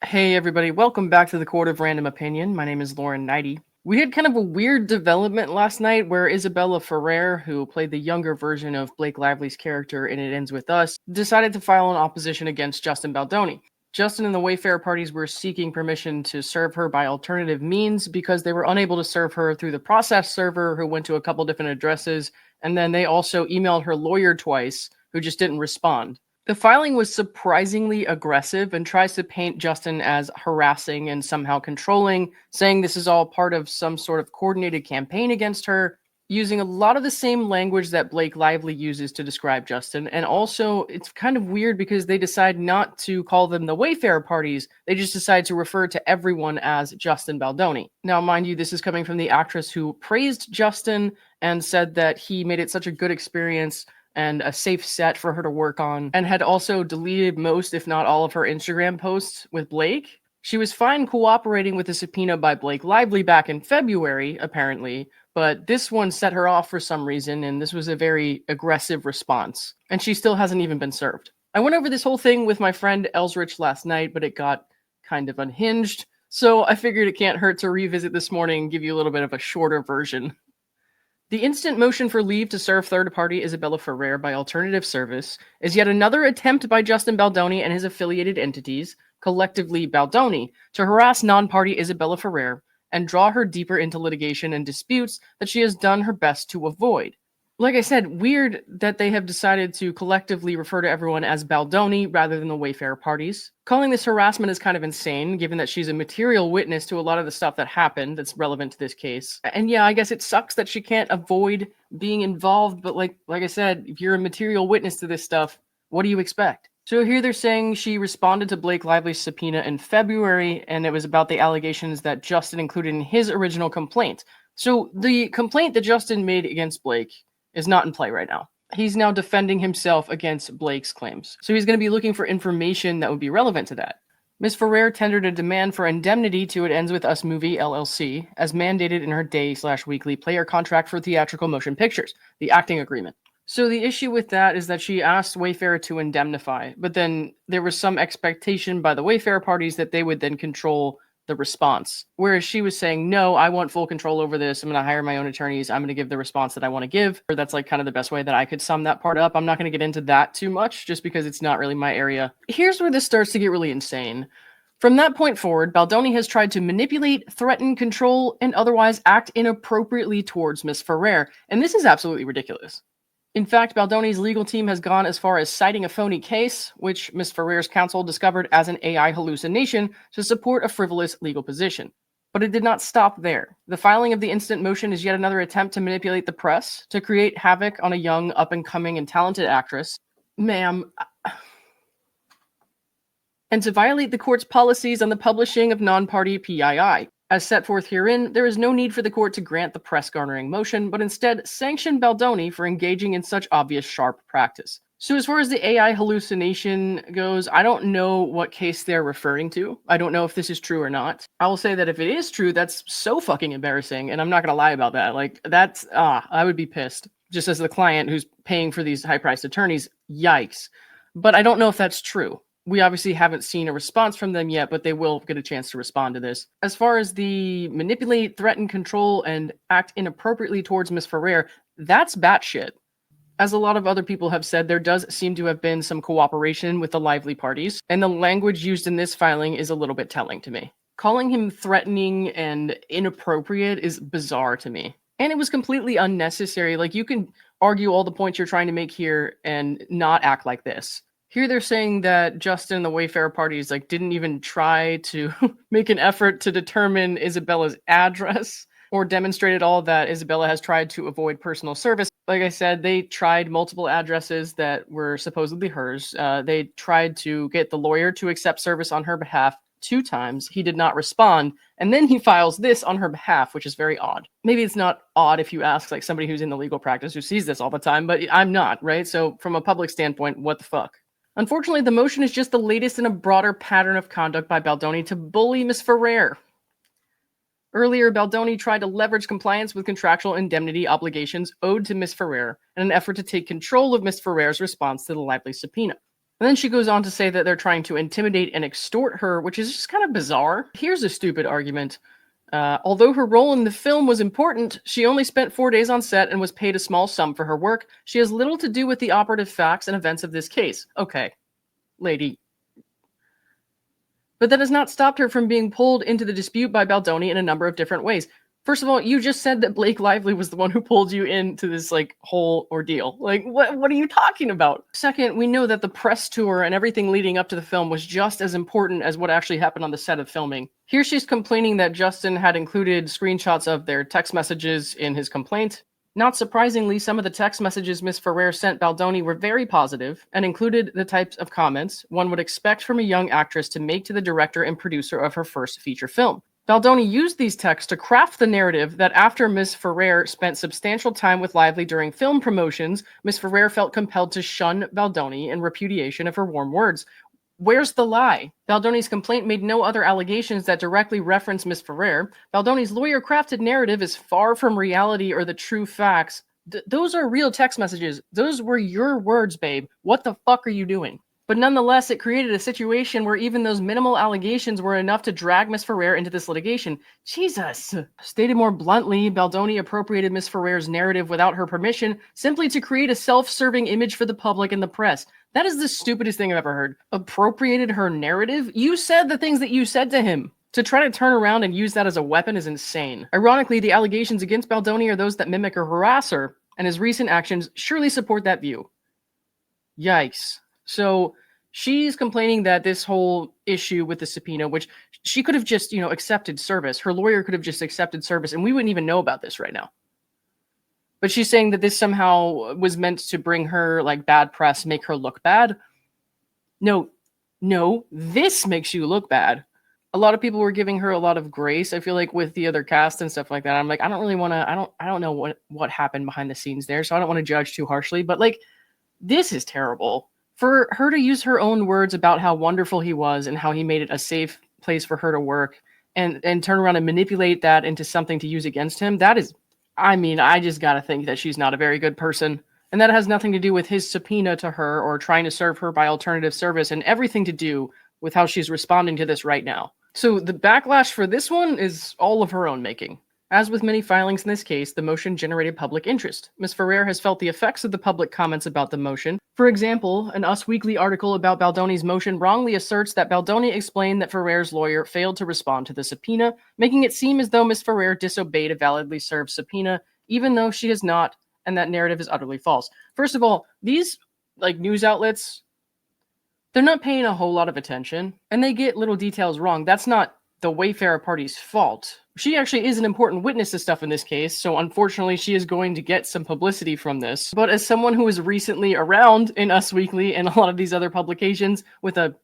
Hey everybody, welcome back to the Court of Random Opinion. My name is Lauren Neidigh. We had kind of a weird development last night where Isabela Ferrer, who played the younger version of Blake Lively's character in It Ends With Us, decided to file an opposition against Justin Baldoni. Justin and the Wayfarer parties were seeking permission to serve her by alternative means because they were unable to serve her through the process server, who went to a couple different addresses, and then they also emailed her lawyer twice, who just didn't respond. The filing was surprisingly aggressive and tries to paint Justin as harassing and somehow controlling, saying this is all part of some sort of coordinated campaign against her, using a lot of the same language that Blake Lively uses to describe Justin. And also, it's kind of weird because they decide not to call them the Wayfarer parties. They just decide to refer to everyone as Justin Baldoni. Now, mind you, this is coming from the actress who praised Justin and said that he made it such a good experience and a safe set for her to work on, and had also deleted most, if not all, of her Instagram posts with Blake. She was fine cooperating with the subpoena by Blake Lively back in February, apparently, but this one set her off for some reason, and this was a very aggressive response, and she still hasn't even been served. I went over this whole thing with my friend Elsrich last night, but it got kind of unhinged, so I figured it can't hurt to revisit this morning and give you a little bit of a shorter version. The instant motion for leave to serve third-party Isabela Ferrer by alternative service is yet another attempt by Justin Baldoni and his affiliated entities, collectively Baldoni, to harass non-party Isabela Ferrer and draw her deeper into litigation and disputes that she has done her best to avoid. Like I said, weird that they have decided to collectively refer to everyone as Baldoni rather than the Wayfarer parties. Calling this harassment is kind of insane, given that she's a material witness to a lot of the stuff that happened that's relevant to this case. And yeah, I guess it sucks that she can't avoid being involved, but like I said, if you're a material witness to this stuff, what do you expect? So here they're saying she responded to Blake Lively's subpoena in February, and it was about the allegations that Justin included in his original complaint. So the complaint that Justin made against Blake is not in play right now. He's now defending himself against Blake's claims. So he's going to be looking for information that would be relevant to that. Ms. Ferrer tendered a demand for indemnity to It Ends With Us Movie, LLC, as mandated in her day/weekly player contract for theatrical motion pictures, the acting agreement. So the issue with that is that she asked Wayfarer to indemnify, but then there was some expectation by the Wayfarer parties that they would then control the response. Whereas she was saying, no, I want full control over this. I'm going to hire my own attorneys. I'm going to give the response that I want to give. Or that's like kind of the best way that I could sum that part up. I'm not going to get into that too much just because it's not really my area. Here's where this starts to get really insane. From that point forward, Baldoni has tried to manipulate, threaten, control, and otherwise act inappropriately towards Ms. Ferrer. And this is absolutely ridiculous. In fact, Baldoni's legal team has gone as far as citing a phony case, which Ms. Ferrer's counsel discovered as an AI hallucination to support a frivolous legal position. But it did not stop there. The filing of the instant motion is yet another attempt to manipulate the press, to create havoc on a young, up-and-coming, and talented actress. Ma'am, and to violate the court's policies on the publishing of non-party PII. As set forth herein, there is no need for the court to grant the press-garnering motion, but instead sanction Baldoni for engaging in such obvious sharp practice. So as far as the AI hallucination goes, I don't know what case they're referring to. I don't know if this is true or not. I will say that if it is true, that's so fucking embarrassing, and I'm not gonna lie about that. Like, that's, I would be pissed. Just as the client who's paying for these high-priced attorneys, yikes. But I don't know if that's true. We obviously haven't seen a response from them yet, but they will get a chance to respond to this. As far as the manipulate, threaten, control, and act inappropriately towards Ms. Ferrer, that's batshit. As a lot of other people have said, there does seem to have been some cooperation with the Lively parties, and the language used in this filing is a little bit telling to me. Calling him threatening and inappropriate is bizarre to me. And it was completely unnecessary. Like, you can argue all the points you're trying to make here and not act like this. Here they're saying that Justin and the Wayfarer parties didn't even try to make an effort to determine Isabella's address or demonstrate at all that Isabella has tried to avoid personal service. Like I said, they tried multiple addresses that were supposedly hers. They tried to get the lawyer to accept service on her behalf 2 times. He did not respond. And then he files this on her behalf, which is very odd. Maybe it's not odd if you ask somebody who's in the legal practice who sees this all the time, but I'm not, right? So from a public standpoint, what the fuck? Unfortunately, the motion is just the latest in a broader pattern of conduct by Baldoni to bully Ms. Ferrer. Earlier, Baldoni tried to leverage compliance with contractual indemnity obligations owed to Ms. Ferrer in an effort to take control of Ms. Ferrer's response to the Lively subpoena. And then she goes on to say that they're trying to intimidate and extort her, which is just kind of bizarre. Here's a stupid argument. Although her role in the film was important, she only spent 4 days on set and was paid a small sum for her work. She has little to do with the operative facts and events of this case. Okay, lady. But that has not stopped her from being pulled into the dispute by Baldoni in a number of different ways. First of all, you just said that Blake Lively was the one who pulled you into this, like, whole ordeal. Like, what are you talking about? Second, we know that the press tour and everything leading up to the film was just as important as what actually happened on the set of filming. Here she's complaining that Justin had included screenshots of their text messages in his complaint. Not surprisingly, some of the text messages Ms. Ferrer sent Baldoni were very positive and included the types of comments one would expect from a young actress to make to the director and producer of her first feature film. Baldoni used these texts to craft the narrative that after Ms. Ferrer spent substantial time with Lively during film promotions, Ms. Ferrer felt compelled to shun Baldoni in repudiation of her warm words. Where's the lie? Baldoni's complaint made no other allegations that directly reference Ms. Ferrer. Baldoni's lawyer-crafted narrative is far from reality or the true facts. Those are real text messages. Those were your words, babe. What the fuck are you doing? But nonetheless, it created a situation where even those minimal allegations were enough to drag Ms. Ferrer into this litigation. Jesus! Stated more bluntly, Baldoni appropriated Ms. Ferrer's narrative without her permission, simply to create a self-serving image for the public and the press. That is the stupidest thing I've ever heard. Appropriated her narrative? You said the things that you said to him. To try to turn around and use that as a weapon is insane. Ironically, the allegations against Baldoni are those that mimic or harass her, and his recent actions surely support that view. Yikes. So she's complaining that this whole issue with the subpoena, which she could have just, accepted service. Her lawyer could have just accepted service, and we wouldn't even know about this right now. But she's saying that this somehow was meant to bring her, like, bad press, make her look bad. No, this makes you look bad. A lot of people were giving her a lot of grace. I feel like with the other cast and stuff like that, I'm like, I don't really want to, I don't know what happened behind the scenes there, so I don't want to judge too harshly. But, like, this is terrible. For her to use her own words about how wonderful he was and how he made it a safe place for her to work and turn around and manipulate that into something to use against him, that is, I just gotta think that she's not a very good person. And that has nothing to do with his subpoena to her or trying to serve her by alternative service, and everything to do with how she's responding to this right now. So the backlash for this one is all of her own making. As with many filings in this case, the motion generated public interest. Ms. Ferrer has felt the effects of the public comments about the motion. For example, an Us Weekly article about Baldoni's motion wrongly asserts that Baldoni explained that Ferrer's lawyer failed to respond to the subpoena, making it seem as though Ms. Ferrer disobeyed a validly served subpoena, even though she has not, and that narrative is utterly false. First of all, these news outlets, they're not paying a whole lot of attention, and they get little details wrong. That's not the Wayfarer party's fault. She actually is an important witness to stuff in this case, so unfortunately she is going to get some publicity from this. But as someone who was recently around in Us Weekly and a lot of these other publications with a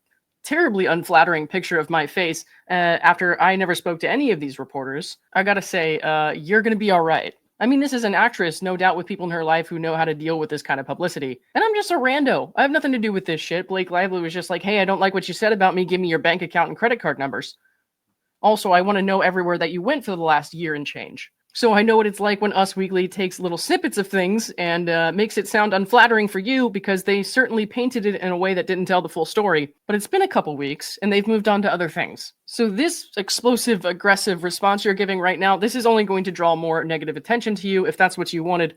terribly unflattering picture of my face, after I never spoke to any of these reporters, I gotta say, you're gonna be all right. I mean, this is an actress, no doubt, with people in her life who know how to deal with this kind of publicity. And I'm just a rando. I have nothing to do with this shit. Blake Lively was just like, hey, I don't like what you said about me. Give me your bank account and credit card numbers. Also, I want to know everywhere that you went for the last year and change. So I know what it's like when Us Weekly takes little snippets of things and makes it sound unflattering for you, because they certainly painted it in a way that didn't tell the full story. But it's been a couple weeks, and they've moved on to other things. So this explosive, aggressive response you're giving right now, this is only going to draw more negative attention to you if that's what you wanted.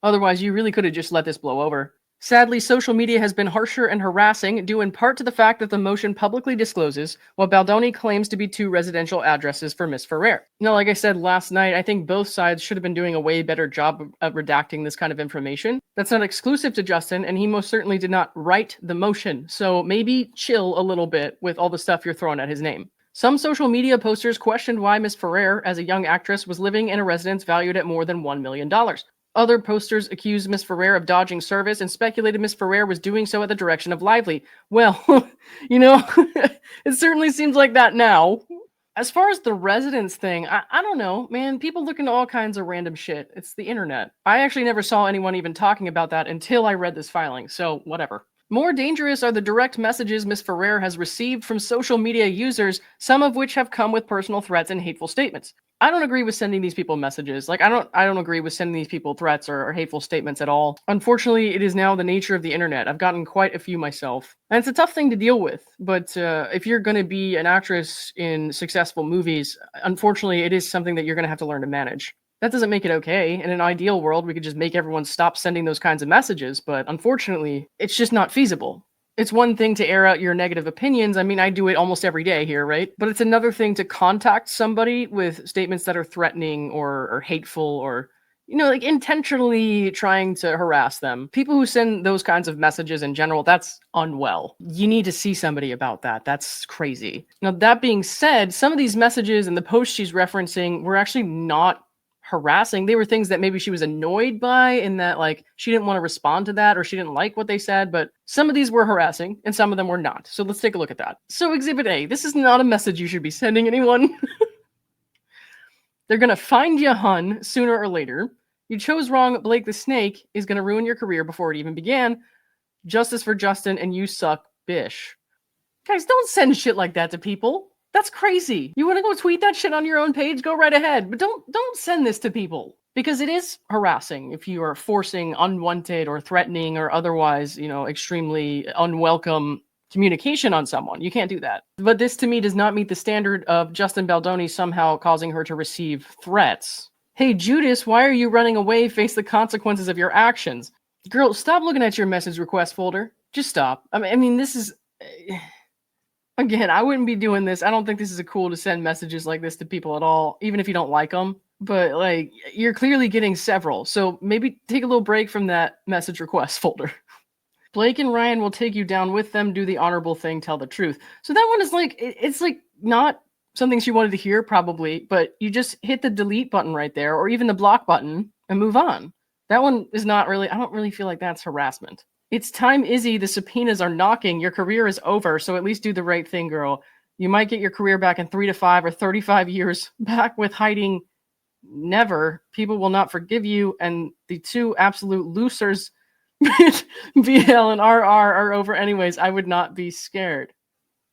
Otherwise, you really could have just let this blow over. Sadly, social media has been harsher and harassing, due in part to the fact that the motion publicly discloses what Baldoni claims to be 2 residential addresses for Ms. Ferrer. Now, like I said last night, I think both sides should have been doing a way better job of redacting this kind of information. That's not exclusive to Justin, and he most certainly did not write the motion, so maybe chill a little bit with all the stuff you're throwing at his name. Some social media posters questioned why Ms. Ferrer, as a young actress, was living in a residence valued at more than $1 million. Other posters accused Ms. Ferrer of dodging service and speculated Ms. Ferrer was doing so at the direction of Lively. Well, it certainly seems like that now. As far as the residence thing, I don't know, man. People look into all kinds of random shit. It's the internet. I actually never saw anyone even talking about that until I read this filing, so whatever. More dangerous are the direct messages Ms. Ferrer has received from social media users, some of which have come with personal threats and hateful statements. I don't agree with sending these people messages. Like, I don't agree with sending these people threats or hateful statements at all. Unfortunately, it is now the nature of the internet. I've gotten quite a few myself. And it's a tough thing to deal with. But if you're going to be an actress in successful movies, unfortunately, it is something that you're going to have to learn to manage. That doesn't make it okay. In an ideal world, we could just make everyone stop sending those kinds of messages. But unfortunately, it's just not feasible. It's one thing to air out your negative opinions. I mean, I do it almost every day here, right? But it's another thing to contact somebody with statements that are threatening or hateful or, like intentionally trying to harass them. People who send those kinds of messages in general, that's unwell. You need to see somebody about that. That's crazy. Now, that being said, some of these messages and the posts she's referencing were actually not harassing. They were things that maybe she was annoyed by, in that like she didn't want to respond to that or she didn't like what they said, but some of these were harassing and some of them were not. So let's take a look at that. So Exhibit A, this is not a message you should be sending anyone. They're gonna find you, hun, sooner or later. You chose wrong. Blake the Snake is gonna ruin your career before it even began. Justice for Justin, and you suck, bish. Guys, don't send shit like that to people. That's crazy. You want to go tweet that shit on your own page? Go right ahead. But don't send this to people, because it is harassing if you are forcing unwanted or threatening or otherwise, extremely unwelcome communication on someone. You can't do that. But this to me does not meet the standard of Justin Baldoni somehow causing her to receive threats. Hey, Judas, why are you running away? Face the consequences of your actions. Girl, stop looking at your message request folder. Just stop. I mean, this is... Again, I wouldn't be doing this. I don't think this is cool to send messages like this to people at all, even if you don't like them. But, like, you're clearly getting several. So maybe take a little break from that message request folder. Blake and Ryan will take you down with them. Do the honorable thing. Tell the truth. So that one is like, it's like not something she wanted to hear probably, but you just hit the delete button right there, or even the block button, and move on. That one is not really, I don't really feel like that's harassment. It's time, Izzy. The subpoenas are knocking. Your career is over, so at least do the right thing, girl. You might get your career back in 3 to 5 or 35 years. Back with hiding, never. People will not forgive you, and the two absolute losers, BL and RR, are over anyways. I would not be scared.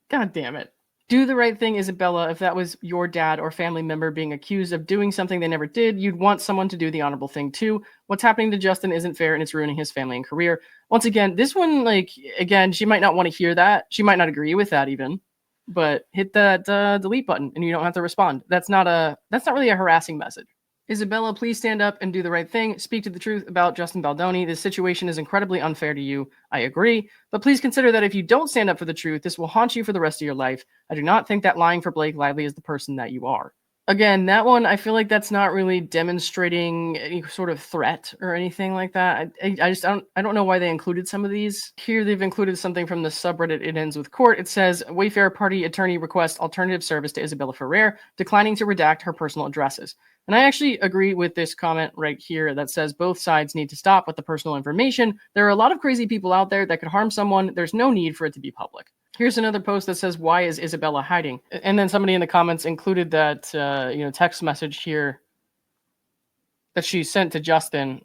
God damn it. Do the right thing, Isabella. If that was your dad or family member being accused of doing something they never did, you'd want someone to do the honorable thing too. What's happening to Justin isn't fair, and it's ruining his family and career. Once again, this one, again, she might not want to hear that. She might not agree with that even. But hit that delete button, and you don't have to respond. That's not really a harassing message. Isabella, please stand up and do the right thing. Speak to the truth about Justin Baldoni. This situation is incredibly unfair to you. I agree. But please consider that if you don't stand up for the truth, this will haunt you for the rest of your life. I do not think that lying for Blake Lively is the person that you are. Again, that one, I feel like that's not really demonstrating any sort of threat or anything like that. I don't know why they included some of these. Here they've included something from the subreddit It Ends With Court. It says, Wayfair party attorney requests alternative service to Isabela Ferrer, declining to redact her personal addresses. And I actually agree with this comment right here that says both sides need to stop with the personal information. There are a lot of crazy people out there that could harm someone. There's no need for it to be public. Here's another post that says, why is Isabella hiding? And then somebody in the comments included that, text message here that she sent to Justin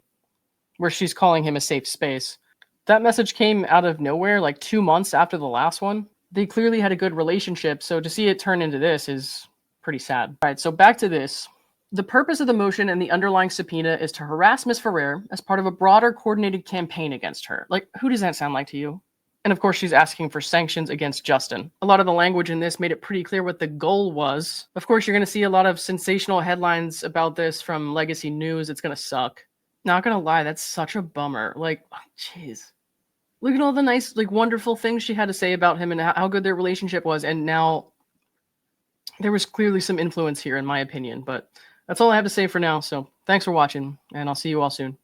where she's calling him a safe space. That message came out of nowhere, like 2 months after the last one. They clearly had a good relationship, so to see it turn into this is pretty sad. All right, so back to this. The purpose of the motion and the underlying subpoena is to harass Ms. Ferrer as part of a broader coordinated campaign against her. Like, who does that sound like to you? And of course, she's asking for sanctions against Justin. A lot of the language in this made it pretty clear what the goal was. Of course, you're going to see a lot of sensational headlines about this from Legacy News. It's going to suck. Not going to lie, that's such a bummer. Like, jeez. Look at all the nice, wonderful things she had to say about him and how good their relationship was. And now there was clearly some influence here, in my opinion. But that's all I have to say for now. So thanks for watching, and I'll see you all soon.